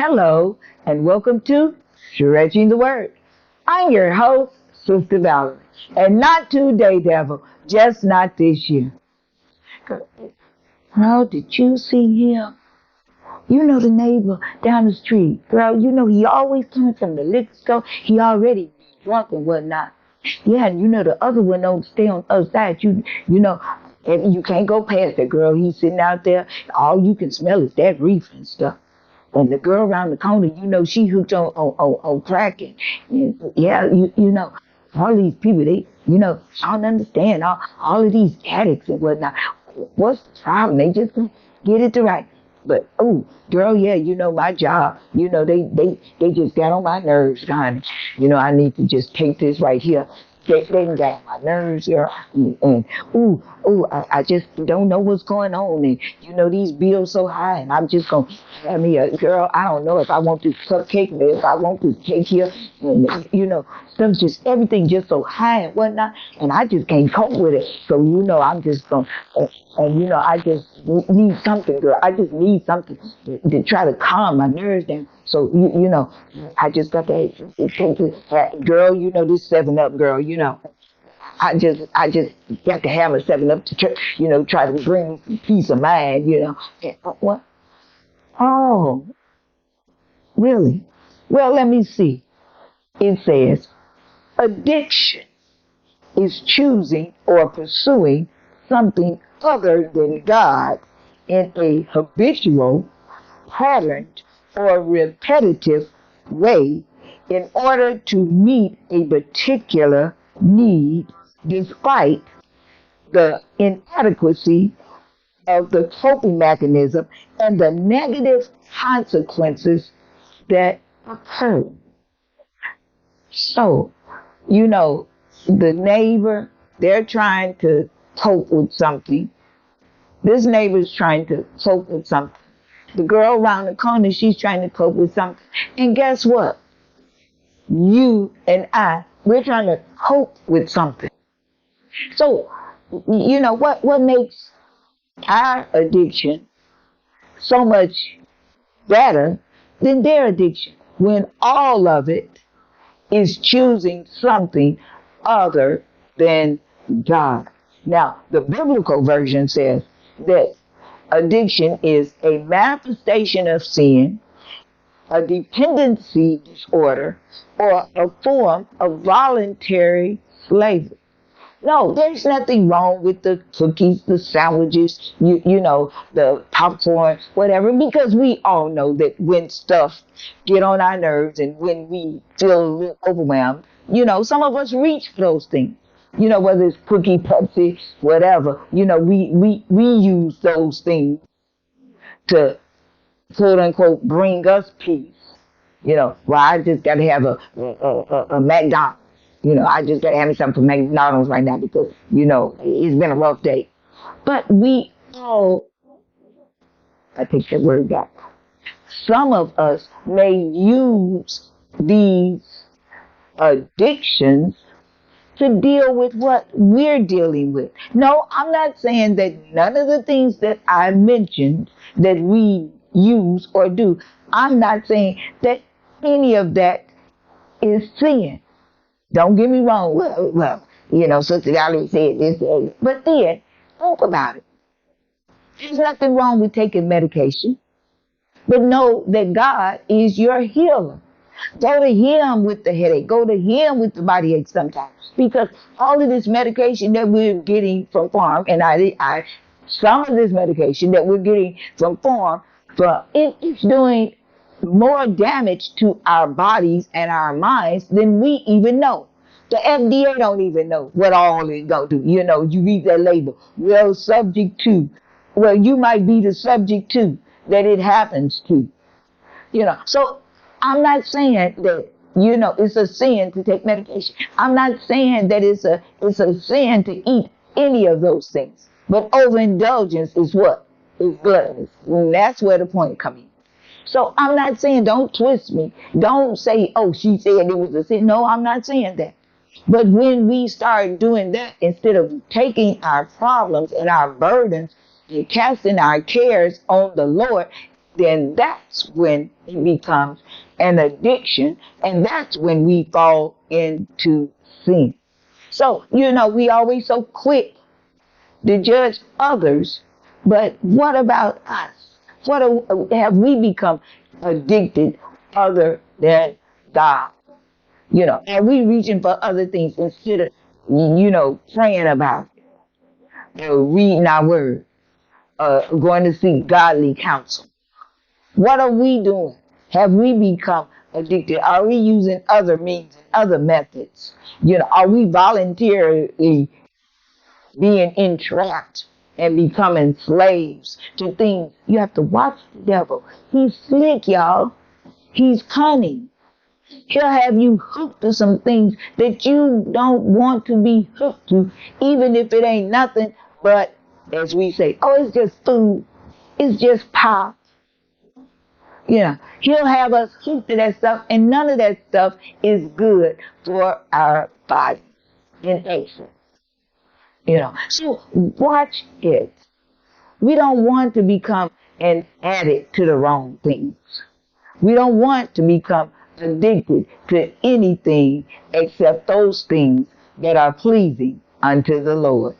Hello, and welcome to Stretching the Word. I'm your host, Sister Valerie, and not today, devil, just not this year. Girl, did you see him? You know the neighbor down the street. Girl, you know he always comes from the liquor store. He already drunk and whatnot. Yeah, and you know the other one don't stay on the other side. You know, and you can't go past that girl. He's sitting out there. All you can smell is that reefer and stuff. And the girl around the corner, you know, she hooked on cracking. Yeah, you know, all these people, I don't understand all of these addicts and whatnot. What's the problem? They just get it to right. But oh, girl, yeah, you know my job. You know they just got on my nerves, honey. You know I need to just take this right here. They got on my nerves, girl. And I just don't know what's going on. And you know these bills so high, and I'm just gonna have me a girl. I don't know if I want this cupcake, or if I want this cake here. And, you know, stuff's just everything just so high and whatnot, and I just can't cope with it. So you know I'm just gonna. And you know, I just need something, girl. I just need something to try to calm my nerves down. So you know, I just got to, girl. You know this 7 Up, girl. You know, I just got to have a 7 Up to try to bring some peace of mind. You know, and, what? Oh, really? Well, let me see. It says addiction is choosing or pursuing something other than God in a habitual, patterned, or repetitive way in order to meet a particular need despite the inadequacy of the coping mechanism and the negative consequences that occur. So, you know, the neighbor, they're trying to cope with something. This neighbor's trying to cope with something. The girl around the corner, she's trying to cope with something. And guess what? You and I, we're trying to cope with something. So, you know, what makes our addiction so much better than their addiction when all of it is choosing something other than God. Now, the biblical version says that addiction is a manifestation of sin, a dependency disorder, or a form of voluntary slavery. No, there's nothing wrong with the cookies, the sandwiches, you know, the popcorn, whatever, because we all know that when stuff get on our nerves and when we feel a little overwhelmed, you know, some of us reach for those things. You know, whether it's cookie, Pepsi, whatever, you know, we use those things to quote unquote bring us peace. You know, well, I just got to have a McDonald's. You know, I just got to have me something from McDonald's right now because, you know, it's been a rough day. But we all, I take that word back. Some of us may use these addictions to deal with what we're dealing with. No, I'm not saying that none of the things that I mentioned that we use or do, I'm not saying that any of that is sin. Don't get me wrong. Well, you know, Sister Valerie said this, but then think about it. There's nothing wrong with taking medication, but know that God is your healer. Go to Him with the headache. Go to Him with the body ache sometimes, because all of this medication that we're getting from farm, and some of this medication that we're getting from farm, it's doing more damage to our bodies and our minds than we even know. The FDA don't even know what all it's going to do. You know, you read that label. Well, subject to. Well, you might be the subject to that it happens to. You know, so I'm not saying that, you know, it's a sin to take medication. I'm not saying that it's a sin to eat any of those things. But overindulgence is what? Is gluttonous. And that's where the point comes in. So I'm not saying, don't twist me. Don't say, oh, she said it was a sin. No, I'm not saying that. But when we start doing that, instead of taking our problems and our burdens and casting our cares on the Lord, then that's when it becomes an addiction, and that's when we fall into sin. So, we always so quick to judge others, but what about us? Have we become addicted other than God? Are we reaching for other things instead of, praying about it, reading our word, going to seek godly counsel? What are we doing? Have we become addicted? Are we using other means and other methods? Are we voluntarily being entrapped and becoming slaves to things? You have to watch the devil. He's slick, y'all. He's cunning. He'll have you hooked to some things that you don't want to be hooked to, even if it ain't nothing but, as we say, oh, it's just food. It's just pop. He'll have us hooked to that stuff, and none of that stuff is good for our body in essence. So watch it. We don't want to become an addict to the wrong things. We don't want to become addicted to anything except those things that are pleasing unto the Lord.